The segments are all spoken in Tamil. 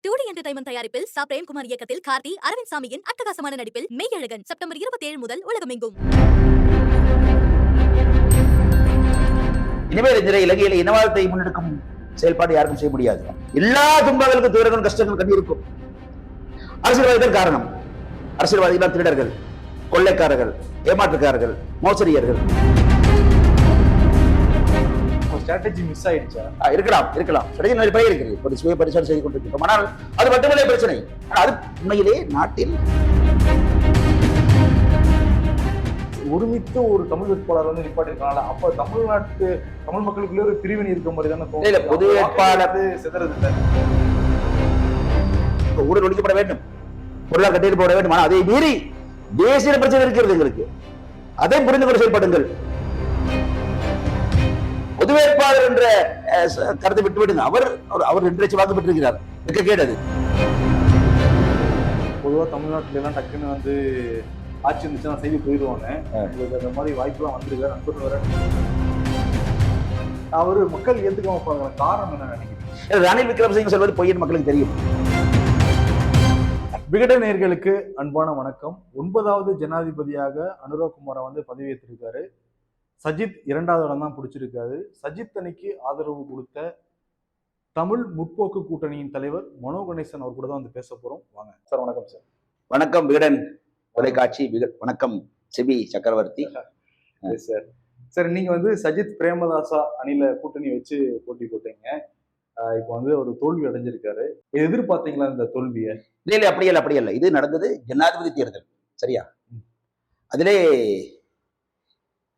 2D என்டர்டைன்மெண்ட் தயாரிப்பில் சா பிரேம்குமார் இயக்கத்தில் கார்த்தி அரவிந்த் சாமியின் அட்டகாசமான நடிப்பில் மெய்யழகன் செப்டம்பர் 27 முதல் உலகமெங்கும். இனிமேல் இந்த இலங்கையில இனவாதத்தை முன்னெடுக்கும் செயல்பாடு யாருக்கும் செய்ய முடியாது. எல்லா துன்பங்களுக்கும் துயரங்கள் கஷ்டங்கள் கண்டு இருக்கும். அரசியல்வாதிகள் காரணம். அரசியல்வாதிகள் திருடர்கள், கொள்ளைக்காரர்கள், ஏமாற்றுக்காரர்கள், மோசடியர்கள். ஸ்ட்ராட்டஜி மிஸ் ஆயிடுச்சா? இருக்கலாம். ஸ்ட்ராட்டஜி நிறைய பயிர் இருக்கிறது. ஒரு சுய பரிசோதனை செய்து கொண்டிருக்கிறோம். ஆனால் அது மட்டுமல்ல பிரச்சனை. அது உண்மையிலே நாட்டில் ஒருமித்த ஒரு தமிழ் வேட்பாளர் வந்து நிப்பாட்டிருக்கனால அப்ப தமிழ் மக்களுக்குள்ளே ஒரு பிரிவினை இருக்க மாதிரி தானே. இல்ல, பொது வேட்பாளர் சிதறது இல்லை. ஊழல் ஒழிக்கப்பட வேண்டும், பொருளாதார கட்டியெழுப்பு போட வேண்டும். ஆனால் அதை மீறி தேசிய பிரச்சனை இருக்கிறது எங்களுக்கு. அதை புரிந்து கொண்டு செயல்படுங்கள். பொது வேட்பாளர் என்ற கருத்தை விட்டுவிடுங்க. அவர் 2 லட்சம் வாக்கு பெற்றிருக்கிறார். கேட்டது பொதுவாக தமிழ்நாட்டில எல்லாம் டக்குன்னு வந்து ஆட்சி இருந்துச்சுன்னா செய்தி போயிடுவாங்க. அந்த மாதிரி வாய்ப்புலாம் வந்திருக்காரு. நண்பர் வர அவரு மக்கள் ஏத்துக்காம போறாங்க. காரணம் என்ன நினைக்கிறீங்க? ரணில் விக்ரமசிங்க சொல்வது பொய்யன் மக்களுக்கு தெரியும். விகடன் நேயர்களுக்கு அன்பான வணக்கம். 9வது ஜனாதிபதியாக அனுராகுமாரை வந்து பதவியேற்றிருக்காரு. சஜித் 2வது இடம் தான் பிடிச்சிருக்காரு. சஜித் அணிக்கு ஆதரவு கொடுத்த தமிழ் முற்போக்கு கூட்டணியின் தலைவர் மனோ கணேசன் அவர் கூட தான் வந்து பேச போறோம். வாங்க சார். வணக்கம் சார். வணக்கம் விகடன் தொலைக்காட்சி. வணக்கம் செபி சக்கரவர்த்தி சார். சார், நீங்க வந்து சஜித் பிரேமதாசா அணில கூட்டணி வச்சு போட்டி போட்டீங்க. இப்போ வந்து ஒரு தோல்வி அடைஞ்சிருக்காரு. எதிர்பார்த்தீங்களா இந்த தோல்வியை? இல்ல, அப்படி இல்ல. இது நடந்தது ஜனாதிபதி தேர்தல், சரியா? அதிலே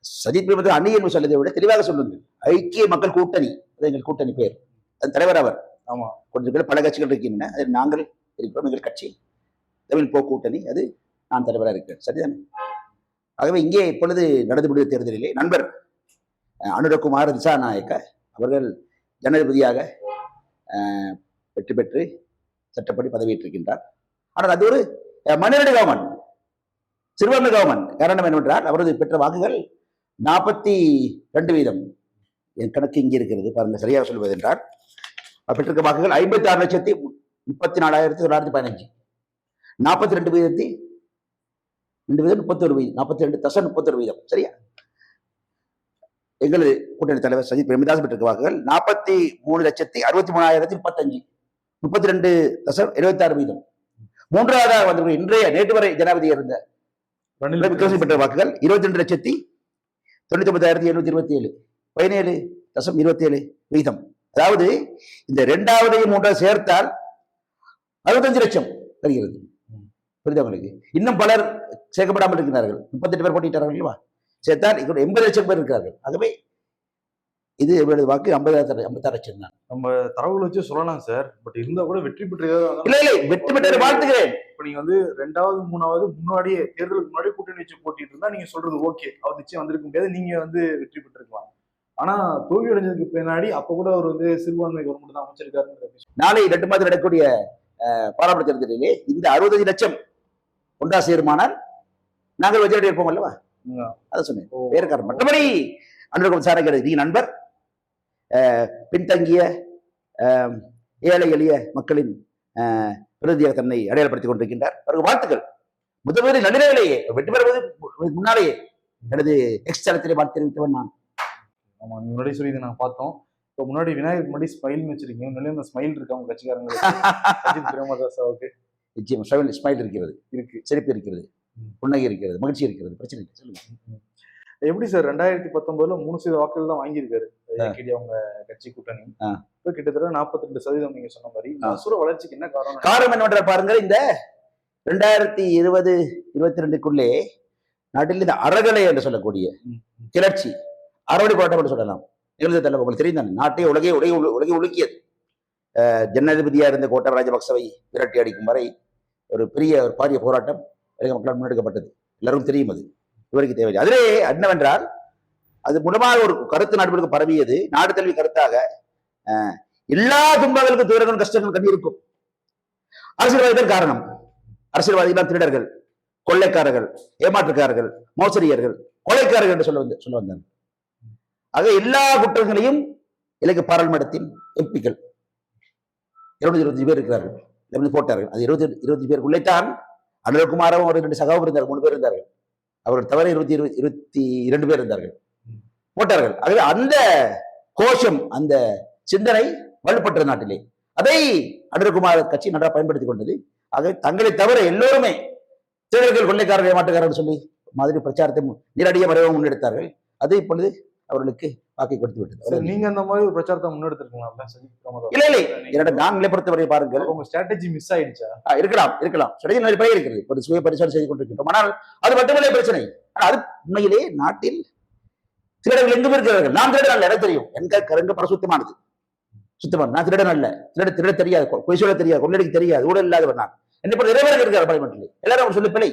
சஜித் பிரேமதாசா அணி என்று சொல்லதை விட தெளிவாக சொல்லுங்க, ஐக்கிய மக்கள் கூட்டணி. அது எங்கள் கூட்டணி பேர். அது தலைவர் அவர். ஆமா, கொஞ்சம் பேர் பல கட்சிகள் இருக்கின்றன. அதில் நாங்கள் இருக்கிறோம். எங்கள் கட்சி தமிழ் போக்கு கூட்டணி. அது நான் தலைவராக இருக்கிறேன், சரிதானே? ஆகவே இங்கே இப்பொழுது நடந்து முடிந்த தேர்தலிலே நண்பர் அனுரகுமார் திசாநாயக்க அவர்கள் ஜனாதிபதியாக வெற்றி பெற்று சட்டப்படி பதவியேற்றிருக்கின்றார். ஆனால் அது ஒரு மைனாரிட்டி கவர்மெண்ட், சிறுபான்மை கவர்மெண்ட். காரணம் என்னவென்றால் அவரது பெற்ற வாக்குகள் 42%. என் கணக்கு இங்கே இருக்கிறது பாருங்க. சரியாக சொல்வது என்றால் பெற்றிருக்க வாக்குகள் 56,34,915. 42% 31%, 42.31%. சரியா? எங்களது கூட்டணி தலைவர் சஜித் பிரேமதாஸ் பெற்றிருக்க வாக்குகள் 43,63,35. 32.76%. மூன்றாவதாக வந்து நேற்று வரை ஜனாதிபதியாக இருந்த பெற்ற வாக்குகள் 22,99,727. 17.27%. அதாவது இந்த 2வதையும் 3வது சேர்த்தால் 65 லட்சம் வருகிறது. புரியுதா உங்களுக்கு? இன்னும் பலர் சேர்க்கப்படாமல் இருக்கிறார்கள். 38 பேர் போட்டிட்டார்கள் இல்லவா? சேர்த்தால் 80 லட்சம் பேர் இருக்கிறார்கள். ஆகவே இது எவ்வளவு வாக்கு? 56 லட்சம் தான். நம்ம தரவுகளை வச்சு சொல்லலாம் சார். பட் இருந்தா கூட வெற்றி பெற்று வெற்றி பெற்ற வாழ்த்துகிறேன். இப்ப நீங்க வந்து 2வது 3வது முன்னாடியே தேர்தலுக்கு முன்னாடி கூட்டணி வச்சு போட்டிட்டு இருந்தா நீங்க சொல்றது ஓகே, அவர் நிச்சயம் வந்திருக்க முடியாது, நீங்க வந்து வெற்றி பெற்றிருக்கலாம். ஆனா தோல்வி அடைஞ்சதுக்கு பின்னாடி அப்ப கூட அவர் வந்து சிறுபான்மை கவர்மெண்ட் தான் அமைச்சிருக்காரு. நாளை 2 மாதம் நடக்கக்கூடிய பாராளுமன்ற தேர்தலிலே இந்த 65 லட்சம் ஒன்றா சேருமானால் நாங்கள் வஜ்ரடி இருப்போம் அல்லவா? அதை சொன்னேன். வேறு காரணம். மற்றபடி அனுரகுமார் சாரை நீங்க நண்பர் பின்தங்கிய ஏழை எளிய மக்களின் பிரதியாக தன்னை அடையாளப்படுத்திக் கொண்டிருக்கின்றார். அவருக்கு வாழ்த்துக்கள். முதல்வரின் நடுநிலையிலேயே வெற்றி பெறுவது முன்னாலேயே எனது எக்ஸ் தளத்திலே வாழ்த்து தெரிவித்தவன் நான். ஆமா, முன்னாடி சொல்லி இதை நான் பார்த்தோம். இப்போ முன்னாடி விநாயகர் முன்னாடி ஸ்மைல் வச்சிருக்கீங்க. முன்னாடி அந்த ஸ்மைல் இருக்கு அவங்க கட்சிக்காரங்க. சஜித் பிரேமதாசாவுக்கு நிச்சயம் ஸ்மைல் இருக்கிறது, சிரிப்பு இருக்கிறது, புன்னகை இருக்கிறது, மகிழ்ச்சி இருக்கிறது. பிரச்சனை இல்லை, சொல்லுங்க. எப்படி சார் 2019 3% வாக்குகள் தான் வாங்கியிருக்காரு அவங்க கட்சி கூட்டணி. இப்போ கிட்டத்தட்ட 42% நீங்க சொன்ன மாதிரி. அசுர வளர்ச்சிக்கு என்ன காரணம்? காரணம் என்னவென்றால் பாருங்க, இந்த 2020-22க்குள்ளே நாட்டில் இந்த அறகலை என்று சொல்லக்கூடிய கிளர்ச்சி, அறவழி போராட்டம் என்று சொல்லலாம். நிகழ்ந்த தலைவர் உங்களுக்கு தெரியும். நாட்டை உலகை உலுக்கியது. ஜனாதிபதியா இருந்த கோட்டாபய ராஜபக்சவை விரட்டி அடிக்கும் வரை ஒரு பாரிய போராட்டம் மக்களால் முன்னெடுக்கப்பட்டது. எல்லாருக்கும் தெரியும். அது இவருக்கு தேவை. அதிலே என்னவென்றால் அது மூலமாக ஒரு கருத்து நாடுகளுக்கு பரவியது. நாடு தழுவி கருத்தாக எல்லா துன்பங்களுக்கும் துயரங்களும் கஷ்டங்கள் கண்டு இருக்கும். அரசியல்வாதிகள் காரணம். அரசியல்வாதிகள் திருடர்கள், கொள்ளைக்காரர்கள், ஏமாற்றுக்காரர்கள், மோசடியர்கள், கொலைக்காரர்கள் என்று சொல்ல வந்தாங்க. ஆக எல்லா குற்றங்களையும் இலங்கை பாராளுமன்றத்தின் எம்பிக்கள் 225 பேர் இருக்கிறார்கள். போட்டார்கள். அது 20 பேருக்குள்ளே தான் அனுரகுமாரும் ஒரு 2 சகாவும் இருந்தார்கள், 3 பேர் இருந்தார்கள். அவர்கள் தவிர 22 பேர் இருந்தார்கள், போட்டார்கள். ஆகவே அந்த கோஷம், அந்த சிந்தனை வலுப்பட்ட நாட்டிலே அதை அனுரகுமார் கட்சி நன்றாக பயன்படுத்திக் கொண்டது. ஆக தங்களை தவிர எல்லோருமே தேர்தல்கள் கொள்ளைக்காரர்கள் ஏமாற்றுக்காரர்கள் சொல்லி மாதிரி பிரச்சாரத்தை நேரடியாக மறைவாக முன்னெடுத்தார்கள். அது இப்பொழுது அவர்களுக்கு வாக்கை கொடுத்து விட்டது. நீங்க அந்த மாதிரி ஒரு பிரச்சாரத்தை முன்னெடுத்திருக்கீங்களா சஜித் பிரேமதாஸ்? இல்லை இல்லை, என்னோட நாங்களே பொறுத்தவரை பாருங்கள், உங்க ஸ்ட்ராட்டஜி மிஸ் ஆயிடுச்சா? இருக்கலாம் ஸ்ட்ராட்டஜி நிறைய பயிர் இருக்கிறது. ஒரு சுய பரிசோதனை செய்து கொண்டிருக்கின்றோம். ஆனால் அது மட்டுமல்ல பிரச்சனை. ஆனால் அது உண்மையிலே நாட்டில் திருடர்கள் எங்கும் இருக்கிறார்கள். நான் திருடன் அல்ல, எனக்கு தெரியும். எங்க கருங்க பரசுத்தமானது, சுத்தமான. நான் திருடன் அல்ல, திருட தெரியாது, பொய் சொல்ல தெரியாது, கொள்ளடிக்கு தெரியாது, ஊழல் இல்லாதவர் நான். என்னை போல நிறைய பேர் இருக்கிறார் பார்லிமெண்ட்ல. எல்லாரும் அவர் சொல்லி பிழை,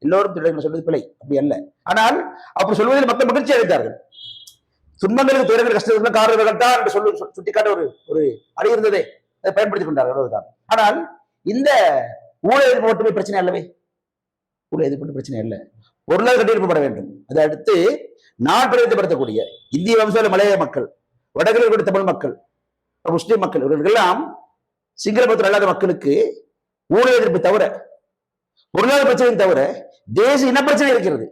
எல்லோரும் திருடர்கள் சொல்வது பிழை, அப்படி அல்ல. ஆனால் அப்படி சொல்வதில் மக்கள் மகிழ்ச்சி அடைந்தார்கள். துன்பங்களுக்கு துயரங்கள் கஷ்டங்களுக்கு காரணங்கள் தான் என்று சொல்லி சுட்டிக்காட்ட ஒரு அடி இருந்ததே, அதை பயன்படுத்திக் கொண்டார்கள், அவ்வளவுதான். ஆனால் இந்த ஊழல் எதிர்ப்பு மட்டுமே பிரச்சனை அல்லவே, ஊழல் எதிர்ப்பு பிரச்சனை அல்ல, பொருளாதார கட்டியெழுப்பப்பட வேண்டும். அதை அடுத்து நான் பிரதிபடுத்தக்கூடிய இந்திய வம்சாவளி மலைய மக்கள், வடகிழக்கு தமிழ் மக்கள், முஸ்லிம் மக்கள், இவர்களெல்லாம் சிங்களபுரத்தில் அல்லாத மக்களுக்கு ஊழல் எதிர்ப்பு தவிர, பொருளாதார பிரச்சனை தவிர தேசிய இன பிரச்சனை இருக்கிறது.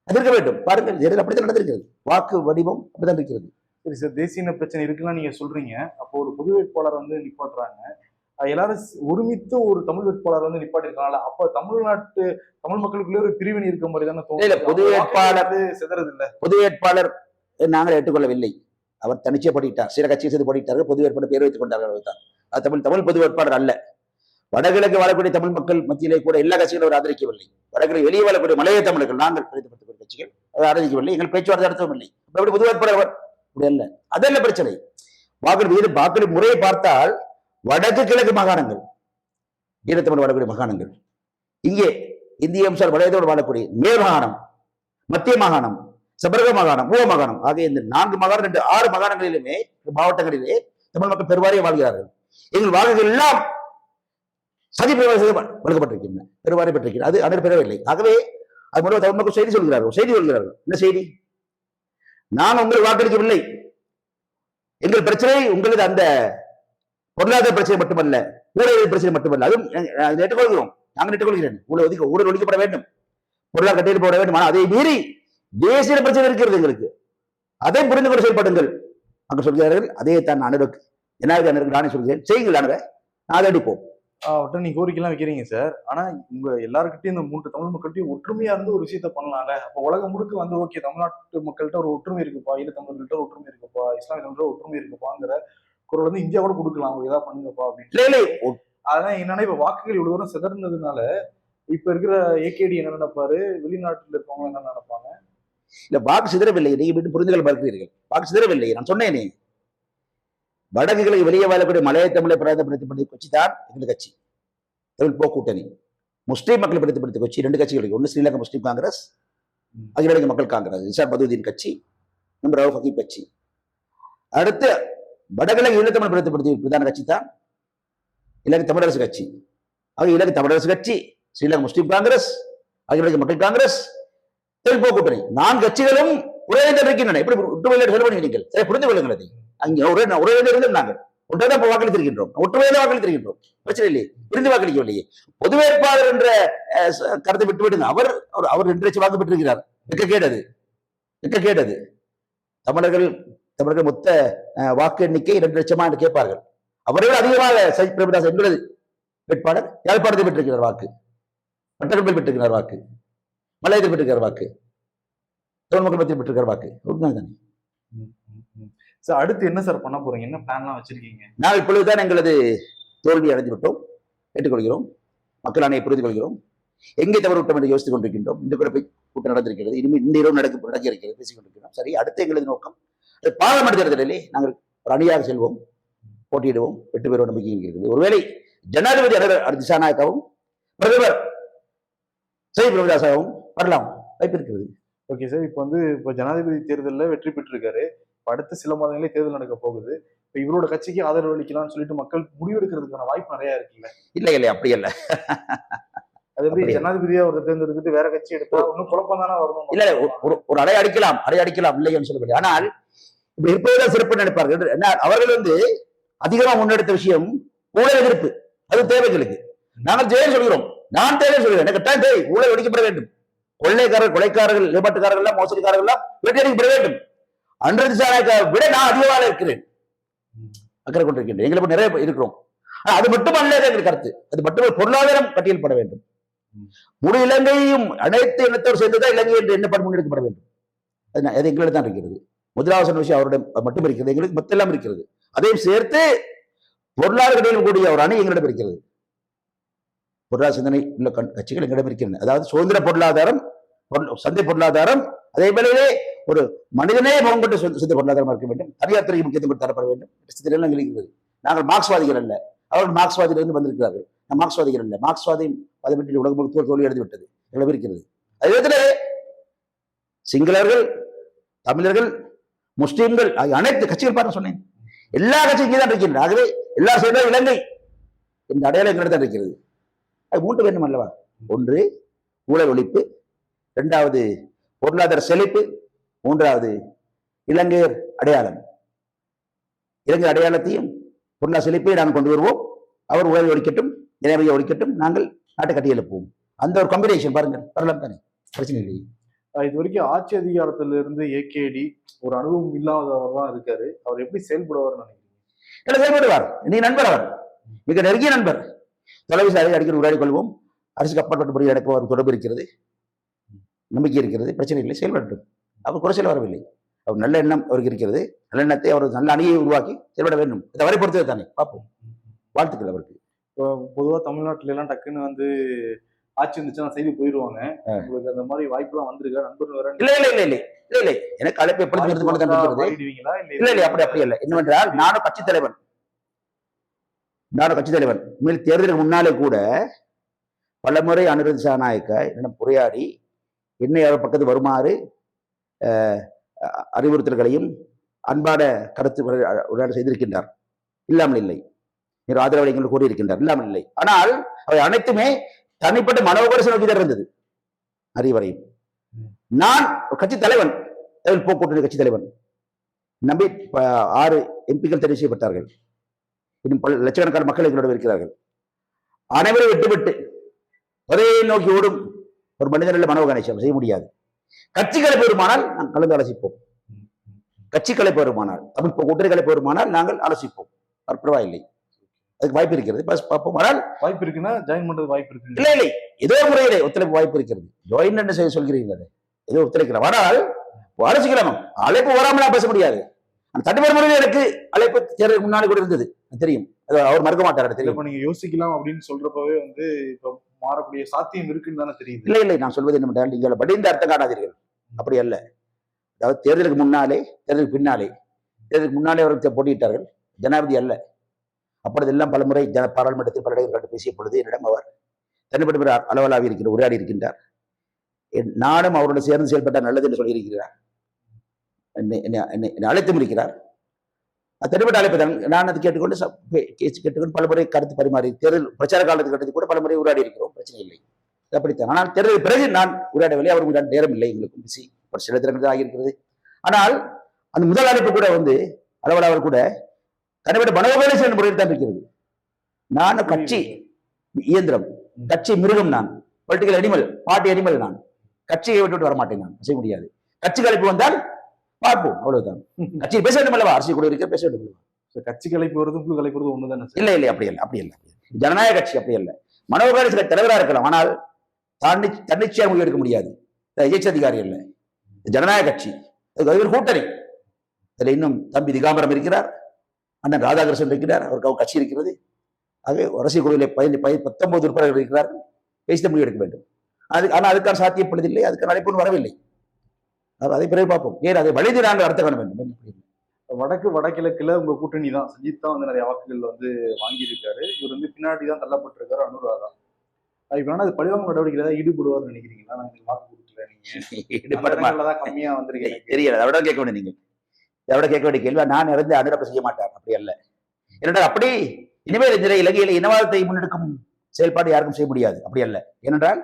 அது இருக்க வேண்டும். பாருங்கள், அப்படித்தான் நடந்திருக்கிறது. வாக்கு வடிவம் அப்படித்தான் இருக்கிறது. சரி சார், தேசிய இன பிரச்சனை இருக்குன்னா நீங்க சொல்றீங்க. அப்போ ஒரு பொது வேட்பாளர் வந்து நிப்பாட்டுறாங்க, எல்லாரும் ஒருமித்து ஒரு தமிழ் வேட்பாளர் வந்து நிப்பாட்டிருக்காங்கல்ல, அப்ப தமிழ் மக்களுக்குள்ளே ஒரு பிரிவினை இருக்க மாதிரி தானே தோணும். பொது வேட்பாளர் சிதறது இல்ல. பொது வேட்பாளர் நாங்கள் ஏற்றுக்கொள்ளவில்லை. அவர் தனிச்சே போட்டிட்டார், சில கட்சியை செய்து போட்டிட்டார்கள், பொது வேட்பாளர் பேர் வைத்துக் கொண்டார்கள். அது தமிழ் பொது வேட்பாளர் அல்ல. வடகிழக்கு வாழக்கூடிய தமிழ் மக்கள் மத்தியிலே கூட எல்லா கட்சிகளும் அவர் ஆதரிக்கவில்லை. வடகிழக்கு வெளியே வாழக்கூடிய மலைய தமிழர்கள், நாங்கள் பிரதிபலித்த கட்சிகள் அவர் ஆதரிக்கவில்லை. எங்கள் பேச்சுவார்த்தை நடத்தவும் இல்லை. அப்படி பொது வேட்பாளர் அப்படி அல்ல. அதல்ல பிரச்சனை. வாக்களிப்பு முறையை பார்த்தால் வடக்கு கிழக்கு மாகாணங்கள், ஈழத்தமிழ் வாழக்கூடிய மாகாணங்கள், இங்கே இந்திய அம்சால் வளையத்தோடு வாழக்கூடிய மேல் மாகாணம், மத்திய மாகாணம், சபரக மாகாணம், மூவ மாகாணம் ஆகிய இந்த 4 மாகாணம் 6 மாகாணங்களிலுமே மாவட்டங்களிலே தமிழ் மக்கள் பெருவாரியை வாழ்கிறார்கள். எங்கள் வாக்குகள் எல்லாம் சதி வழங்கப்பட்டிருக்கின்றன, பெருவாரி பெற்றிருக்கிறது. அது அனைத்து பெறவில்லை. ஆகவே அது மூலம் தமிழ் மக்கள் செய்தி சொல்கிறார்கள். என்ன செய்தி? நான் உங்களை வாக்களிக்கவில்லை. எங்கள் பிரச்சனை உங்களது அந்த பொருளாதார பிரச்சனை மட்டுமல்ல, ஊழல் பிரச்சனை மட்டுமல்ல, அதுவும் ஏற்றுக்கொள்கிறோம். நாங்கள் ஏற்றுக்கொள்கிறேன். ஊழல் ஒழிக்கப்பட வேண்டும், பொருளாதார கட்டியெழுப்பு போட வேண்டும். ஆனால் அதை மீறி தேசிய பிரச்சனை இருக்கிறது எங்களுக்கு. அதை புரிந்து கொண்டு செயல்படுங்கள் அங்கு சொல்கிறார்கள். அதே தான் அனுருக்கு ஜனாதிபதி நானே சொல்கிறேன், செய்யுங்கள் அனுரை, நான் அதை அடிப்போம். நீங்க கோரிக்கைலாம் வைக்கிறீங்க சார். ஆனா உங்க எல்லாருக்கிட்டையும் இந்த 3 தமிழ் மக்கள்கிட்டையும் ஒற்றுமையா இருந்து ஒரு விஷயத்த பண்ணலாம்ல. அப்ப உலகம் முழுக்க வந்து ஓகே, தமிழ்நாட்டு மக்கள்கிட்ட ஒரு ஒற்றுமை இருக்குப்பா, ஈழ தமிழர்கள்ட்ட ஒற்றுமை இருக்குப்பா, இஸ்லாமிய தமிழர்கள் ஒற்றுமை இருக்குப்பாங்கிற குரல் வந்து இந்தியா கூட கொடுக்கலாம், அவங்க ஏதாவது பண்ணுங்கப்பா அப்படின்னு. அதான் என்னன்னா, இப்ப வாக்குகள் இவ்வளவு தூரம் சிதறினதுனால இப்ப இருக்கிற ஏகேடி என்ன நினைப்பாரு, வெளிநாட்டுல இருக்கவங்க என்ன நினைப்பாங்க? இல்ல, வாக்கு சிதறவில்லை. நீங்க வீட்டு புரிந்துகள் பார்க்கிறீர்கள். வாக்கு சிதறவில்லை. நான் சொன்னேனே, வடக்குகளை வெளியே வாழக்கூடிய மலைய தமிழை பிரதிபலித்த கட்சி தான் எங்கள் கட்சி, தமிழ் போக்கூட்டணி. முஸ்லீம் மக்களை பிரதிபலித்த கட்சி 2 கட்சிகள். ஒன்று ஸ்ரீலங்கா முஸ்லீம் காங்கிரஸ், அகில இலங்கை மக்கள் காங்கிரஸ், இசார் பதுதீன் கட்சி, ரவுஃப் ஹக்கீம் கட்சி. அடுத்து வடகிழக்கு ஈழத்தமிழ் பிரதிபலித்த பிரதான கட்சி தான் இலங்கை தமிழரசு கட்சி. ஆக இலங்கை தமிழரசு கட்சி, ஸ்ரீலங்கா முஸ்லீம் காங்கிரஸ், அகில இலங்கை மக்கள் காங்கிரஸ், தமிழ் போக்கூட்டணி 4 கட்சிகளும் ஒரே இருக்கின்றன. எப்படி ஒற்றுமையில செலவழிக்கிறீர்கள்? சரி, புரிந்து கொள்ளுங்கள். அதை அங்கே ஒரே இருந்து நாங்கள் ஒன்றாதான் வாக்களித்திருக்கின்றோம், ஒற்றுமையில வாக்களித்திருக்கின்றோம். பிரச்சனை இல்லையே, புரிந்து வாக்களிக்கவில்லையே. பொது வேட்பாளர் என்ற கருத்தை விட்டுவிடுங்க. அவர் 2 லட்சம் வாக்கு பெற்றிருக்கிறார். வெக்க கேட்டது. தமிழர்கள் மொத்த வாக்கு எண்ணிக்கை 2 லட்சமா என்று கேட்பார்கள். அவரை விட அதிகமாக சஜித் பிரேமதாஸ் எங்களது வேட்பாளர் யாழ்ப்பாணத்தை பெற்றிருக்கிறார் வாக்கு, மட்டக்களப்பில் பெற்றிருக்கிறார் வாக்கு, மலையத்தில் பெற்றிருக்கிறார் வாக்கு, தமிழ் மக்கள் மத்தியில் பெற்றிருக்கிற வாக்கு. தானே. சார், அடுத்து என்ன சார் பண்ண போறீங்க? என்ன பிளான்லாம் வச்சிருக்கீங்க? நாங்கள் இப்பொழுதுதான் எங்களது தோல்வி அடைந்து விட்டோம், ஏற்றுக்கொள்கிறோம், மக்கள் அணையை புரிந்து கொள்கிறோம். எங்கே தவறு விட்டோம் என்று யோசித்துக் கொண்டிருக்கின்றோம். இந்த கூட கூட்டம் நடந்திருக்கிறது, இனிமேல் இந்த இரவு நடக்க இருக்கிறது, பேசிக் கொண்டிருக்கிறோம். சரி, அடுத்த எங்களது நோக்கம் பாராளுமன்ற தேர்தலிலே நாங்கள் ஒரு அணியாக செல்வோம், போட்டியிடுவோம், வெற்றி பெறுவோம் நம்பிக்கை இருக்கிறது. ஒருவேளை ஜனாதிபதி திசாநாயக்காவும் பிரதமர் சஜித் பிரேமதாசாவும் வரலாம், வாய்ப்பு இருக்கிறது. ஓகே சார், இப்போ ஜனாதிபதி தேர்தலில் வெற்றி பெற்றிருக்காரு. அடுத்த சில மாதங்களே தேர்தல் நடக்க போகுது. இப்ப இவரோட கட்சிக்கு ஆதரவு அளிக்கலாம்னு சொல்லிட்டு மக்கள் முடிவெடுக்கிறதுக்கான வாய்ப்பு நிறைய இருக்குல்ல? இல்லை, அப்படி அல்ல. அது எப்படி ஜனாதிபதியா ஒரு தேர்ந்தெடுத்துட்டு வேற கட்சி எடுத்தா இன்னும் குழப்பம் தானே வரணும்? இல்ல, ஒரு அடை அடிக்கலாம் இல்லைன்னு சொல்லவில்லை. ஆனால் இப்படி இருப்பதுதான் சிறப்பு நினைப்பார்கள். அவர்கள் அதிகமா முன்னெடுத்த விஷயம் ஊழல் எதிர்ப்பு. அது தேவைகளுக்கு நாங்கள் தேவை சொல்கிறோம். நான் தேவை சொல்கிறேன். எனக்கு கட்டாயம் தேவை. ஊழல் ஒழிக்கப்பட வேண்டும். கொலைக்காரர்கள், ஏமாட்டுக்காரர்கள் எல்லாம், மோசடிக்காரர்கள் எல்லாம் வெற்றியடிக்கப்பட வேண்டும். அன்றது விட நான் அதிகமாக இருக்கிறேன், அக்கறை கொண்டிருக்கின்றேன். எங்களுக்கு நிறைய இருக்கிறோம். அது மட்டுமல்ல எங்கள் கருத்து. அது மட்டுமல்ல, பொருளாதாரம் பட்டியல்பட வேண்டும். முழு இலங்கையும் அனைத்து இனத்தோடு சேர்ந்துதான் இலங்கை என்று எண்ணப்பட முன்னெடுக்கப்பட வேண்டும். அது எங்களுக்கு தான் இருக்கிறது. முதலாவது சொன்ன விஷயம் அவருடைய மட்டும் இருக்கிறது, எங்களுக்கு மொத்தம் இருக்கிறது. அதையும் சேர்த்து பொருளாதார கூடிய ஒரு அணி எங்களிடம் இருக்கிறது. பொருளாதார சிந்தனை உள்ள கட்சிகள் எங்களிடம் இருக்கின்றன. அதாவது சுதந்திர பொருளாதாரம், சந்தை பொருளாதாரம், அதே வேளையிலே ஒரு மனிதனே முகம் கொண்டு சொந்த பொருளாதாரம் இருக்க வேண்டும். தனியார் துறைக்கு முக்கியத்துவம் தரப்பட வேண்டும். இருக்கிறது. நாங்கள் மார்க்ஸ்வாதிகள் அல்ல, அவர்கள் மார்க்ஸ்வாதியிலிருந்து வந்திருக்கிறார்கள். நான் மார்க்ஸ்வாதிகள் அல்ல. மார்க்ஸ்வாதியும் அதை பற்றி உலக முழுக்க தோல்வி அடைந்து விட்டது, எங்களுக்கு இருக்கிறது. அதே சிங்களர்கள், தமிழர்கள், முஸ்லீம்கள் ஆகிய அனைத்து கட்சிகள் பார்த்து சொன்னேன், எல்லா கட்சியும் இங்கே தான் இருக்கின்றன. ஆகவே எல்லா சேர்ந்த இலங்கை இந்த அடையாளம் எங்களிடம் தான் இருக்கிறது. அது மூன்று வேண்டும் அல்லவா? ஒன்று ஊழல் ஒழிப்பு, இரண்டாவது பொருளாதார செழிப்பு, மூன்றாவது இலங்கையர் அடையாளம். இலங்கை அடையாளத்தையும் பொருளாதார செழிப்பை நாங்கள் கொண்டு வருவோம். அவர் ஊழல் ஒழிக்கட்டும், இணைமையை ஒழிக்கட்டும், நாங்கள் நாட்டை கட்டி எழுப்புவோம். அந்த ஒரு காம்பினேஷன் பாருங்கள், வரலாம் தானே, பிரச்சனை இல்லையே. இது வரைக்கும் ஆட்சி அதிகாரத்துல இருந்து ஏகேடி ஒரு அனுபவம் இல்லாதவர் தான் இருக்காரு. அவர் எப்படி செயல்படுவார்னு நினைக்கிறீங்க? செயல்படுவார். நீ நண்பர், அவர் மிக நெருங்கிய நண்பர். தொலைபேசி அடிக்கடி உரையாடி கொள்வோம். அரசுக்கு அப்பாற்பட்ட முறையில் எனக்கு அவர் தொடர்பு இருக்கிறது, நம்பிக்கை இருக்கிறது, பிரச்சனை இல்லை, செயல்படட்டும். அவர் குறைச்சல் வரவில்லை. அவர் நல்ல எண்ணம் அவருக்கு இருக்கிறது. நல்ல எண்ணத்தை அவர் நல்ல அணியை உருவாக்கி செயல்பட வேண்டும். இதை வரை பொறுத்தது தானே, பார்ப்போம். வாழ்த்துக்கள் அவருக்கு. பொதுவாக தமிழ்நாட்டில எல்லாம் டக்குன்னு வந்து ஆட்சி இருந்துச்சுன்னா செய்தி போயிடுவாங்க. உங்களுக்கு அந்த மாதிரி வாய்ப்புலாம் வந்திருக்கா? நண்பர்கள் வர இல்ல இல்ல இல்ல இல்ல இல்ல இல்ல எனக்கு அழைப்பு எப்படி இருந்து கொண்டு தான் இருக்கிறது. இல்ல இல்ல அப்படி இல்லை. என்னவென்றால் நானும் கட்சி தலைவன். உண்மையில் தேர்தலுக்கு முன்னாலே கூட பலமுறை அனுரத் சாநாயக்க என்னிடம் உரையாடி என்னை அவர் பக்கத்து வருமாறு அறிவுறுத்தல்களையும் அன்பான கருத்து உரையாட செய்திருக்கின்றார். இல்லாமல் இல்லை. ஆதரவை எங்களுக்கு கூறியிருக்கின்றார். இல்லாமல் இல்லை. ஆனால் அவை அனைத்துமே தனிப்பட்ட மனோகரச நோக்கி தான் இருந்தது. அறிவரையும் நான் கட்சி தலைவன், போக்கூட்டணி கட்சி தலைவன் நம்பி 6 எம்பிக்கள் தெரிவு செய்யப்பட்டார்கள். இன்னும் பல லட்சக்கணக்கான மக்கள் எங்களோட இருக்கிறார்கள். அனைவரும் விட்டுவிட்டு ஒரே நோக்கி ஓடும் ஒரு மனிதனில் மனோகணேசம் செய்ய முடியாது. கட்சிகளை பெறுமானால் நாங்கள் கலந்து ஆலோசிப்போம். கட்சிகளை பெறுமானால், தமிழ் கூட்டணிகளை பெறுமானால் நாங்கள் ஆலோசிப்போம். பரவாயில்லை, அதுக்கு வாய்ப்பு இருக்கிறது. பஸ் பார்ப்போம். ஆனால் வாய்ப்பு இருக்குன்னா ஜாயின் பண்றது வாய்ப்பு இருக்கு. இல்லை இல்லை, ஏதோ ஒரு முறையிலே ஒத்துழைப்பு வாய்ப்பு இருக்கிறது. ஜாயின் என்ன செய்ய சொல்கிறீர்கள்? ஏதோ ஒத்துழைக்கலாம். ஆனால் ஆலோசிக்கலாம். அழைப்பு வராமல் பேச முடியாது. தனிப்பட்ட முறையில் எனக்கு அழைப்பு தேர்தலுக்கு முன்னாடி கூட இருந்தது, தெரியும். அவர் மறுக்க மாட்டார், தெரியும். நீங்க யோசிக்கலாம் அப்படின்னு சொல்றப்பவே வந்து இப்ப மாறக்கூடிய சாத்தியம் இருக்குன்னு தானே தெரியுது. இல்லை இல்லை, நான் சொல்வது என்னவென்றால் நீங்கள் படிந்த அர்த்தம் காணாதீர்கள். அப்படி அல்ல. அதாவது தேர்தலுக்கு முன்னாலே, தேர்தலுக்கு பின்னாலே. தேர்தலுக்கு முன்னாலே அவர்கள் போட்டியிட்டார்கள், ஜனாதிபதி அல்ல. அப்பொழுதெல்லாம் பலமுறை பாராளுமன்றத்தில் பல இடங்கள் பேசிய பொழுது என்னிடம் அவர் தனிப்பட்ட அளவலாவி இருக்கிற உரையாடி இருக்கின்றார். நானும் அவரோடு சேர்ந்து செயல்பட்டால் நல்லது என்று சொல்லியிருக்கிறார். என்னை அழைத்தும் இருக்கிறார். தனிப்பட்ட அழைப்பு தான். நான் அதை கேட்டுக்கொண்டு பலமுறை கருத்து பரிமாறி தேர்தல் பிரச்சார காலத்துக்கு கட்டத்தில் கூட பலமுறை உரையாடி இருக்கிறோம். பிரச்சனை இல்லை, அப்படித்தான். ஆனால் தேர்தலுக்கு பிறகு நான் உரையாடவில்லை. அவருக்கு நேரம் இல்லை, எங்களுக்கும் பிசி ஒரு சில திறன்கள் ஆகியிருக்கிறது. ஆனால் அந்த முதல் அழைப்பு கூட வந்து அளவலாவர் கூட தனிப்பட்ட மனோகரேசன் முறையில் தான் இருக்கிறது. நான் கட்சி இயந்திரம், கட்சி மிருகம். நான் பொலிட்டிக்கல் அனிமல், பார்ட்டி அனிமல். நான் கட்சியை விட்டு வரமாட்டேன். நான் செய்ய முடியாது. கட்சி கலைப்பு வந்தால் பார்ப்போம், அவ்வளவுதான். கட்சி பேச வேண்டும் அல்லவா? அரசியல் கூட இருக்க பேச வேண்டும். கட்சி கலைப்பு வருது, குழு கலைப்பு வருது ஒண்ணுதானே? இல்லை இல்லை, அப்படி இல்லை, அப்படி இல்லை. ஜனநாயக கட்சி அப்படி இல்லை. மனோகரேசன் தலைவராக இருக்கலாம், ஆனால் தன்னிச்சையாக முடிவு எடுக்க முடியாது. எஜெக்ஸ் அதிகாரி இல்லை, ஜனநாயக கட்சி. அதுக்கு கூட்டணி. அதுல இன்னும் தம்பி திகாம்பரம் இருக்கிறார், அண்ணன் ராதாகிருஷ்ணன் இருக்கிறார், அவருக்கு கட்சி இருக்கிறது. ஆகவே அரசியல் குழுவிலே 19 உறுப்பினர்கள் இருக்கிறார்கள். பேசி முடிவு எடுக்க வேண்டும். ஆனால் அதுக்கான சாத்தியப்படுவதில்லை, அதுக்கான அழைப்பு வரவில்லை. அதை பிறகு பார்ப்போம். ஏன் அதை வழிந்து நாங்கள் அர்த்தம் காண வேண்டும். வடகிழக்குல உங்க கூட்டணி தான், சஜித் தான் வந்து நிறைய வாக்குகள் வந்து வாங்கியிருக்காரு. இவர் வந்து பின்னாடி தான் தள்ளப்பட்டிருக்காரு அனுராதா. இப்ப அது பழிவாங்க நடவடிக்கையில தான் ஈடுபடுவார்னு நினைக்கிறீங்களா? நாங்கள் வாக்கு கொடுக்கல, நீங்க கம்மியா வந்திருக்கீங்க தெரியல. அதோட கேட்க வேண்டிய நீங்கள் அதோட கேட்க வேண்டிய கேள்வி. நான் இருந்து அனுரப்ப செய்ய மாட்டார், அப்படி அல்ல. ஏனென்றால் அப்படி இனிமேல் இந்த இலங்கையில இனவாதத்தை முன்னெடுக்கும் செயல்பாடு யாருக்கும் செய்ய முடியாது, அப்படி அல்ல. ஏனென்றால்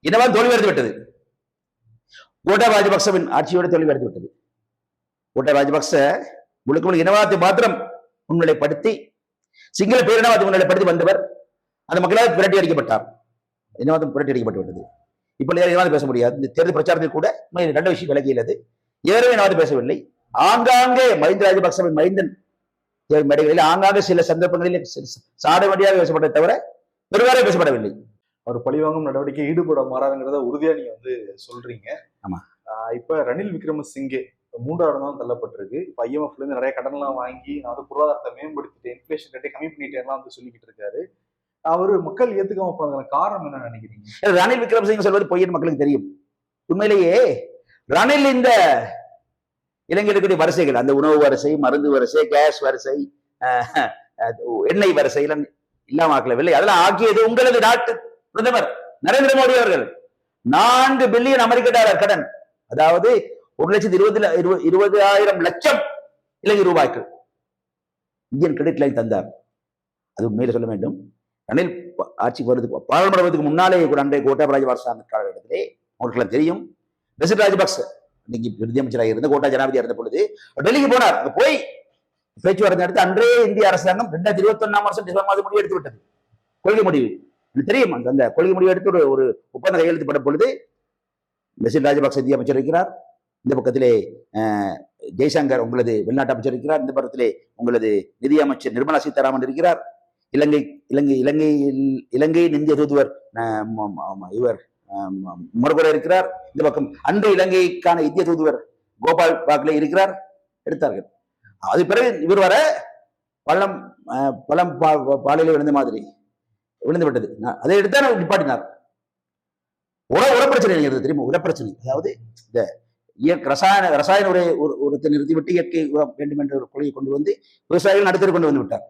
இனவாதம் தோல்வி விட்டது. கோட்டா ராஜபக்சவின் ஆட்சியோடு தோல்வி விட்டது. கோட்டா ராஜபக்ச முழுக்க இனவாதத்தை மாத்திரம் முன்னிலைப்படுத்தி, சிங்கள பேரினவாதத்தை முன்னிலைப்படுத்தி வந்தவர். அந்த மக்களால் விரட்டி அடிக்கப்பட்டார். இனவாதம் புரட்டி அடிக்கப்பட்டு விட்டது. இப்ப இனவாதம் பேச முடியாது. இந்த தேர்தல் பிரச்சாரத்தில் கூட ரெண்டு விஷயம் விலகியது. ஏறவே இனவாதம் பேசவில்லை. ஆங்காங்கே மஹிந்த ராஜபக்சவின் மைந்தன் மேடைகளில் ஆங்காங்கே சில சந்தர்ப்பங்களில் சாடமடியாக பேசப்பட்டதை தவிர பெருவாரே பேசப்படவில்லை. அவர் பழிவாங்கும் நடவடிக்கை ஈடுபட மாறாருங்கிறத உறுதியா நீங்க வந்து சொல்றீங்க. ஆமா. இப்ப ரணில் விக்ரமசிங்கே 3வது இடம் தான் தள்ளப்பட்டிருக்கு. இப்ப IMF இருந்து நிறைய கடன்லாம் வாங்கி நான் வந்து பொருளாதாரத்தை மேம்படுத்திட்டேன், இன்ஃபிளேஷன் ரேட்டை கம்மி பண்ணிட்டேன்லாம் வந்து சொல்லிக்கிட்டு இருக்காரு. அவரு மக்கள் ஏத்துக்காம போனதுக்கான காரணம் என்ன நினைக்கிறீங்க? ரணில் விக்ரமசிங்கே சொல்வது பொய்ன்னு மக்களுக்கு தெரியும். உண்மையிலேயே ரணில் இந்த இலங்கையில் இருக்கக்கூடிய வரிசைகள், அந்த உணவு வரிசை, மருந்து வரிசை, கேஸ் வரிசை, எண்ணெய் வரிசை இல்லாம ஆக்கலவில்லை. அதெல்லாம் ஆக்கியது உங்களது நாட்டு பிரதமர் நரேந்திர மோடி அவர்கள். 4 பில்லியன் அமெரிக்க டாலர் கடன், அதாவது 1,20,000 லட்சம் இலங்கை ரூபாய்க்கு இந்தியன் கிரெடிட் லைன் தந்தார். அது உண்மையில சொல்ல வேண்டும். ரணில் ஆட்சிக்கு வருவதுக்கு பாராளுமன்றத்துக்கு முன்னாலே கூட அன்றைய கோட்டாபய ராஜபக்ச காலகட்டத்திலே அவர்களுக்கு தெரியும். பெசில் ராஜபக்ச இன்னைக்கு நிதியமைச்சராக இருந்த கோட்டா ஜனாதிபதியாக இருந்த பொழுது டெல்லிக்கு போனார். போய் பேச்சுவார்த்தை நடத்தி அன்றைய இந்திய அரசாங்கம் 2021ஆம் வருஷம் டிசம்பர் மாதம் முடிவு எடுத்து விட்டது. கொள்கை முடிவு தெரியும். அந்த கொள்கை முடிவு எடுத்து ஒரு ஒப்பந்தம் கையெழுத்துப்பட்ட பொழுது பெசில் ராஜபக்ச நிதி அமைச்சர் இருக்கிறார். இந்த பக்கத்திலே ஜெய்சங்கர் உங்களது வெளிநாட்டு அமைச்சர் இருக்கிறார். இந்த பக்கத்திலே உங்களது நிதி அமைச்சர் நிர்மலா சீதாராமன் இருக்கிறார். இலங்கையின் இந்திய தூதுவர் இவர் முருகர் இருக்கிறார். இந்த பக்கம் அன்று இலங்கைக்கான இந்திய தூதுவர் கோபால் பாக்லே இருக்கிறார். எடுத்தார்கள். அது பிறகு இவர் வர பழம் பாலையில விழுந்த மாதிரி விழுந்து விட்டது. அதை எடுத்தா நிப்பாட்டினார். உர பிரச்சனை தெரியுமா? உர பிரச்சனை, அதாவது இந்த ரசாயன உரை உரத்தை நிறுத்திவிட்டு இயற்கை உரம் வேண்டும் என்ற ஒரு கொள்கையை கொண்டு வந்து விவசாயிகள் நடத்தி கொண்டு வந்து விட்டார்.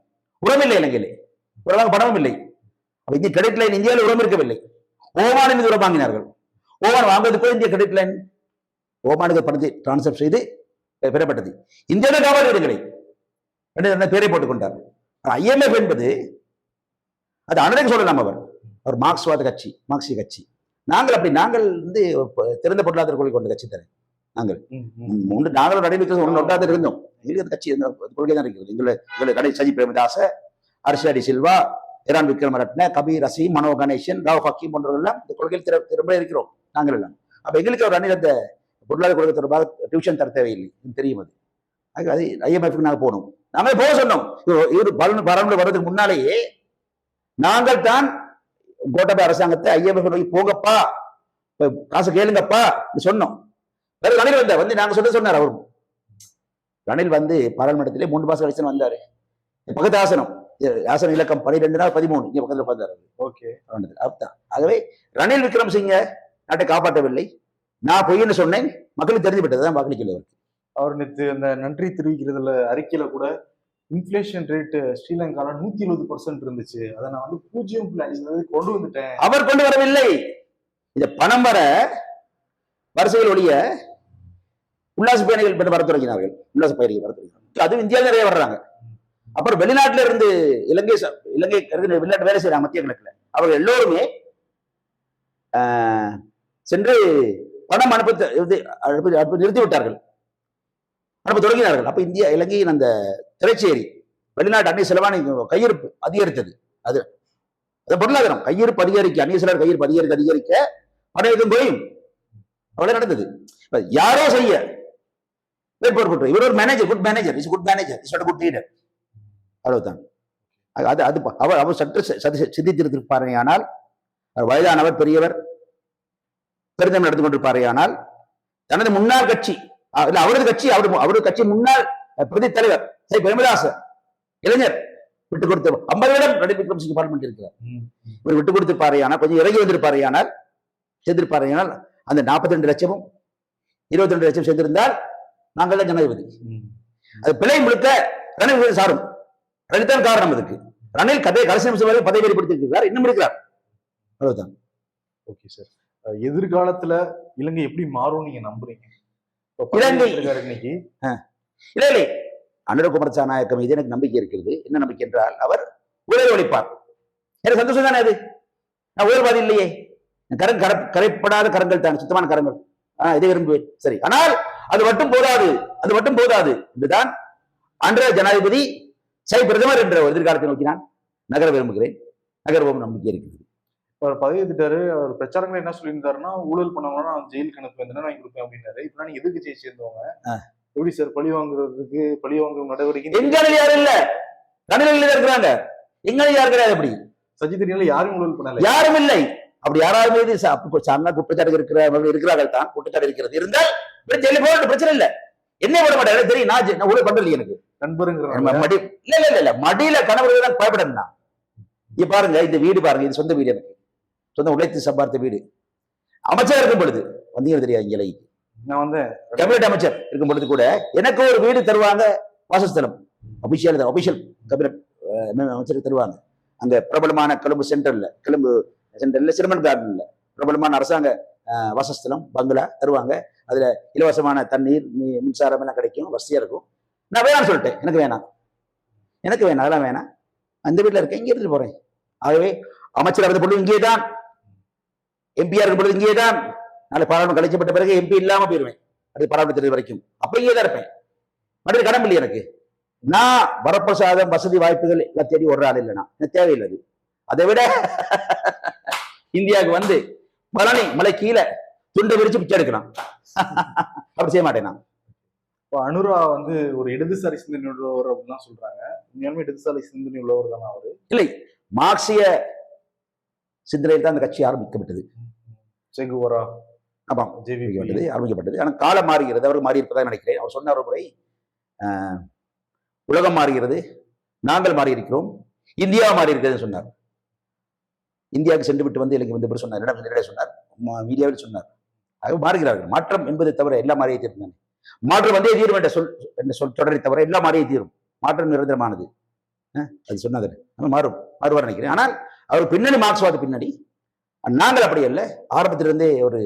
உரம் இல்லை இலங்கையிலே, உரமாக பணமும் இல்லை. இந்திய கிரெடிட் லைன் இந்தியாவில் உரம் இருக்கவில்லை. ஓமானில் மீது உரம் வாங்கினார்கள். ஓமான் வாங்குவதற்கு இந்திய கிரெடிட் லைன் ஓமானுக்கு பணத்தை டிரான்ஸ்ஃபர் செய்து பெறப்பட்டது. இந்தியாவில் காவல் வீடுகளை பேரை போட்டுக் கொண்டார். IMF என்பது அது அனைவரும் சொல்லலாம். அவர் மார்க்சிய கட்சி. நாங்கள் வந்து திறந்த பொருளாதார கொள்கை கொண்ட கட்சி தானே. நாங்கள் நடைபெற்றது ஒன்றாக இருந்தோம். எங்களுக்கு கட்சி கொள்கை தான் இருக்கிறது. எங்களை சஜித் பிரேமதாச, ஹர்ஷடி சில்வா, இரான் விக்ரமரட்ன, கபீர் அசீம், மனோ கணேசன், ராவ் ஹக்கீம் போன்றவர்கள் இந்த கொள்கையில் திரும்ப இருக்கிறோம் நாங்கள் எல்லாம். அப்ப எங்களுக்கு ஒரு ரணில் அந்த பொருளாதார கொள்கை தொடர்பாக டியூஷன் தர தேவையில்லை, தெரியும். அது IMF-க்கு நாங்கள் போனோம். நாங்களே போக சொன்னோம். இவர் பாராளுமன்ற வர்றதுக்கு முன்னாலேயே நாங்கள் தான் கோட்டாபய அரசாங்கத்தை IMF நோக்கி போங்கப்பா, காசு கேளுங்கப்பா சொன்னோம். ரணில் வந்து நாங்க சொன்னார். அவரும் ரணில் வந்து பாராளுமன்றத்திலே 3 மாசம் கழிச்சு வந்தாரு. பக்கத்து ஆசனம் இலக்கம் 12 13 இங்க பக்கத்துல உட்கார்ந்தாரு. ஓகே. ஆகவே ரணில் விக்ரமசிங்கே நாட்டை காப்பாற்றவில்லை. நான் பொய்ன்னு சொன்னேன், மக்களுக்கு தெரிஞ்சு விட்டதுதான் வாக்களிக்கல. அவர் நேற்று அந்த நன்றி தெரிவிக்கிறதுல அறிக்கையில கூட இன்ஃபிளேஷன் ரேட் ஸ்ரீலங்கால 120% இருந்துச்சு, அதை நான் வந்து 0.5 கொண்டு வந்துட்டேன். அவர் கொண்டு வரவில்லை. இந்த பணம் வர வரிசைகள் ஒழிய உல்லாச பயணிகள் வர தொடங்கினார்கள். உல்லாச பயணிகள் வர தொடங்கினார்கள். அதுவும் இந்தியாவில் நிறைய வர்றாங்க. அப்புறம் வெளிநாட்டில இருந்து இலங்கை வெளிநாட்டு வேலை செய்யறாங்க மத்திய கிழக்குல. அவர்கள் எல்லோருமே சென்று பணம் அனுப்ப நிறுத்தி விட்டார்கள், அனுப்ப தொடங்கினார்கள். அப்ப இலங்கையின் அந்த திரைச்சேரி வெளிநாட்டு அந்நிய செலவான கையிருப்பு அதிகரித்தது. அது பொருளாதாரம் கையிருப்பு அதிகரிக்க, அந்நிய செலவு கையிருப்பு அதிகரிக்க பணம் போயும் அவ்வளவு நடந்தது. யாரோ செய்ய இவர் ஒரு manager, good manager, is good manager, is not good leader. அவ்வளவுதான். அவர் சற்று சிந்தித்திருப்பாரே ஆனால், வயதானவர், பெரியவர், பெருந்தம் நடந்து கொண்டிருப்பாரேயானால் தனது முன்னாள் கட்சி, அவரது கட்சி முன்னாள் பிரதி தலைவர் பிரேமதாச இளைஞர் விட்டுக் கொடுத்து 50 இடம் ரணில் விக்ரமசிங்கே பார்லிமெண்ட் இருக்கிறார். இவர் விட்டுக் கொடுத்திருப்பாரேயானால், கொஞ்சம் இறங்கி வந்திருப்பாரேயானால், சேர்ந்திருப்பாரேயானால் அந்த 42 லட்சமும் 22 லட்சம் சேர்ந்திருந்தால் நாங்கள் தான் ஜனாதிபதி. அது பிழை முழுக்க ரணில் சாரும். ரணில் தான் காரணம். அதுக்கு ரணில் கடைசி நிமிஷம் வரை பதவி வெளிப்படுத்தியிருக்கிறார், இன்னும் இருக்கிறார். அவ்வளவுதான். Okay sir. எதிர்காலத்துல இலங்கை எப்படி மாறும் நீங்க நம்புறீங்க? இலங்கை இன்னைக்கு இல்லை அனுரகுமார திசாநாயக்க மீது எனக்கு நம்பிக்கை இருக்கிறது. என்ன நம்பிக்கை என்றால், அவர் ஊழல் ஒழிப்பார். எனக்கு சந்தோஷம் தானே அது. நான் ஊழல்வாதி இல்லையே. கரைப்படாத கரங்கள் தான், சுத்தமான கரங்கள். இதை விரும்புவேன். சரி, ஆனால் அது மட்டும் போதாது என்றுதான் அன்றைய ஜனாதிபதி பிரதமர் என்ற எதிர்காலத்தை நோக்கி நான் நகர விரும்புகிறேன். நகர்வோம் நம்பிக்கை இருக்குது. அவர் பதவி ஏத்துட்டாரு. அவர் பிரச்சாரங்கள் என்ன சொல்லியிருந்தாருன்னா, ஊழல் பண்ணவங்கன்னா நான் ஜெயிலுக்கு அனுப்புவேன், தண்டனை வாங்கி கொடுப்பேன் அப்படின்னாரு. இப்ப நீங்க எதிர்க்கட்சியை சேர்ந்தவங்க எப்படி சார் பழி வாங்கும் நடவடிக்கை? எங்க அணில் யாரும் இல்ல, நடுநிலையில இருக்கிறாங்க. எங்க அணில் யாரும் கிடையாது. அப்படி சஜித் அணியில யாரும் ஊழல் பண்ணல, யாரும் இல்லை. அப்படி யாராவது மீது குற்றச்சாட்டு இருக்கிறார்கள் தான், குற்றச்சாட்டு இருக்கிறது. இருந்தால் ஜெயில போட பிரச்சனை இல்ல. என்ன போட மாட்டேன் தெரியும். நான் ஊழல் பண்றது எனக்கு நண்பருங்கிற மடி இல்ல மடியில கணவர்கள் தான் பயப்படணும். இங்க பாருங்க, இந்த வீடு பாருங்க, இது சொந்த வீடு, எனக்கு சொந்த உழைத்து சம்பாதித்த வீடு. அமைச்சர் இருக்கும் பொழுது வந்தீங்க தெரியாது, இங்கே நான் வந்தேன் கேபினட் அமைச்சர் இருக்கும் பொழுது கூட எனக்கு ஒரு வீடு தருவாங்க, வாசஸ்தலம் அபிஷியல் கேபினட் அமைச்சருக்கு தருவாங்க. அங்க பிரபலமான கொழும்பு சென்டர்ல சிறுமன் கார்டன்ல பிரபலமான அரசாங்க வாசஸ்தலம் பங்களா தருவாங்க. அதுல இலவசமான தண்ணீர் மின்சாரம் எல்லாம் கிடைக்கும், வசதியா இருக்கும். நான் வேணாம்னு சொல்லிட்டேன், எனக்கு வேணாம் அதெல்லாம் வேணாம், அந்த வீட்டுல இருக்கேன், இங்கே எடுத்துட்டு போறேன். ஆகவே அமைச்சர் இருந்த பொழுது இங்கே தான், எம்பியா இருக்கும் பொழுது இங்கே தான். நாளை பாராளுமன்றம் கழிக்கப்பட்ட பிறகு எம்பி இல்லாம போயிருவேன், அது பாராளுமன்ற தேர்தல் வரைக்கும். அப்ப இங்கே தான் இருப்பேன். மற்ற கடமை இல்லை எனக்கு. நான் வரப்பிரசாதம் வசதி வாய்ப்புகள் எல்லாம் தேடி ஒரு ஆள் இல்லைனா எனக்கு தேவையில்லை. அதை விட இந்தியாவுக்கு வந்து பழனி மலை கீழே துண்டை விரிச்சு பிச்சை எடுக்கலாம். அப்படி செய்ய மாட்டேன் நான். இப்போ அனுரா வந்து ஒரு இடதுசாரி சிந்தனை உள்ளவர் அப்படின்னு சொல்றாங்க. உண்மையாலுமே இடதுசாரி சிந்தனை உள்ளவர் தானே அவரு? இல்லை, மார்க்சிய சிந்தனையில் தான் அந்த கட்சி ஆரம்பிக்கப்பட்டது. செகுவரா ஆமாம் ஆரம்பிக்கப்பட்டது. ஆனால் காலம் மாறுகிறது, அவர் மாறி இருப்பதாக நினைக்கிறேன். அவர் சொன்ன ஒரு முறை, உலகம் மாறுகிறது, நாங்கள் மாறி இருக்கிறோம், இந்தியா மாறி இருக்கிறது சொன்னார். இந்தியாவுக்கு சென்று விட்டு வந்து எனக்கு வந்து சொன்னார், சொன்னார், மீடியாவில் சொன்னார். ஆக மாறுகிறார்கள். மாற்றம் என்பதை தவிர எல்லாம் மாறியே தீரும். மாற்றம் வந்தே தீரும் என்ற சொல் தொடரை தவிர எல்லாம் மாறியே தீரும். மாற்றம் நிரந்தரமானது, அது சொன்னது மாறுவார் நினைக்கிறேன். ஆனால் அவர் பின்னணி மார்க்ஸ்வாத பின்னணி, நாங்கள் அப்படி அல்ல. ஆரம்பத்திலிருந்தே ஒரு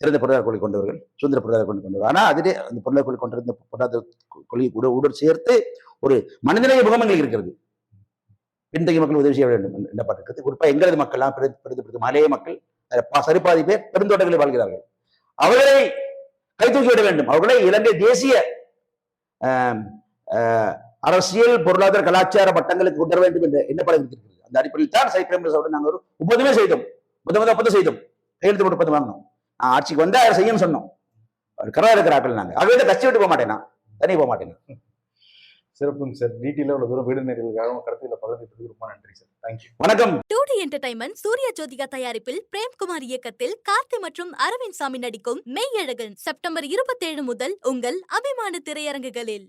திறந்த பொருளாதார கொள்கை கொண்டவர்கள், சுதந்திர பொருளாதார கொள்கை கொண்டவர்கள். ஆனால் அதிலே அந்த பொருளாதார கொள்கை கொண்டிருந்த பொருளாதார கொள்கை உடன் சேர்த்து ஒரு மனிதநேய முகமங்கள் இருக்கிறது. பின்தங்கிய மக்கள் உதவி செய்ய வேண்டும் என்ற பாட்டு. குறிப்பாக எங்களது மக்கள் மலைய மக்கள் சரிபாதி பேர் பெருந்தோட்டங்களில் வாழ்கிறார்கள். அவர்களை கைதூக்கி விட வேண்டும். அவர்களை இலங்கை தேசிய அரசியல் பொருளாதார கலாச்சார மட்டங்களுக்கு கொண்டு வர வேண்டும் என்ற எண்ணப்பட இருக்கிறது. அந்த அடிப்படையில் தான் சைப்பிரமோடு நாங்கள் ஒரு ஒப்பந்தமே செய்தோம். ஒப்பந்தம் செய்தோம், கையெழுத்து போட்டு ஒப்பந்தம் வாங்கினோம். ஆட்சிக்கு வந்தா அதை செய்யணும்னு சொன்னோம். கரவா இருக்கிறார்கள். நாங்கள் ஆகவே கட்சி விட்டு போக மாட்டேன், தனியாக போக மாட்டேன். சிறப்புங்க சார். டீட்டெயிலாக இவ்வளவு தூரம் வீடு நேர்களுக்காக கருத்துல பகிர்ந்ததுக்கு ரொம்ப நன்றி சார். தேங்க்யூ. வணக்கம். 2D என்டர்டைன்மெண்ட் சூர்யா ஜோதிகா தயாரிப்பில் பிரேம்குமார் இயக்கத்தில் கார்த்தி மற்றும் அரவிந்த் சாமி நடிக்கும் மெய்யழகன் செப்டம்பர் 27 முதல் உங்கள் அபிமான திரையரங்குகளில்.